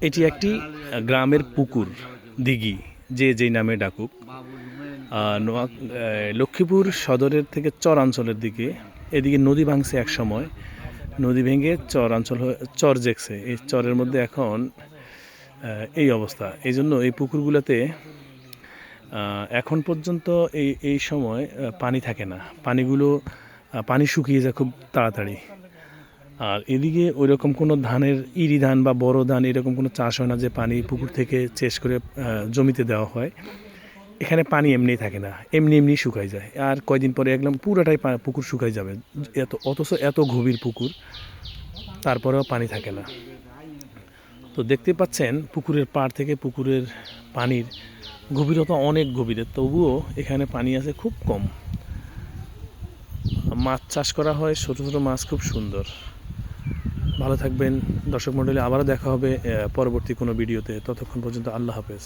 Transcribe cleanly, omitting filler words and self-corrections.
এটি একটি গ্রামের পুকুর, দিঘি, যে যেই নামে ডাকুক। লক্ষ্মীপুর সদরের থেকে চরাঞ্চলের দিকে, এদিকে নদী ভাঙছে এক সময়, নদী ভেঙে চরাঞ্চল চর জেগছে। এই চরের মধ্যে এখন এই অবস্থা। এই জন্য এই পুকুরগুলোতে এখন পর্যন্ত এই সময় পানি থাকে না, পানি শুকিয়ে যায় খুব তাড়াতাড়ি। আর এদিকে ওই রকম কোনো ধানের ইরি ধান বা বড় ধান এরকম কোনো চাষ হয় না যে পানি পুকুর থেকে চেস করে জমিতে দেওয়া হয়। এখানে পানি এমনিই থাকে না, এমনি শুকাই যায়। আর কয়দিন পরে একদম পুরোটাই পুকুর শুকাই যাবে। অথচ এত গভীর পুকুর, তারপরেও পানি থাকে না। তো দেখতে পাচ্ছেন পুকুরের পাড় থেকে পুকুরের পানির গভীরতা অনেক গভীরে, তবুও এখানে পানি আছে খুব কম। মাছ চাষ করা হয়, ছোটো ছোটো মাছ, খুব সুন্দর। ভালো থাকবেন দর্শক মণ্ডলী, আবারও দেখা হবে পরবর্তী কোনো ভিডিওতে। ততক্ষণ পর্যন্ত আল্লাহ হাফেজ।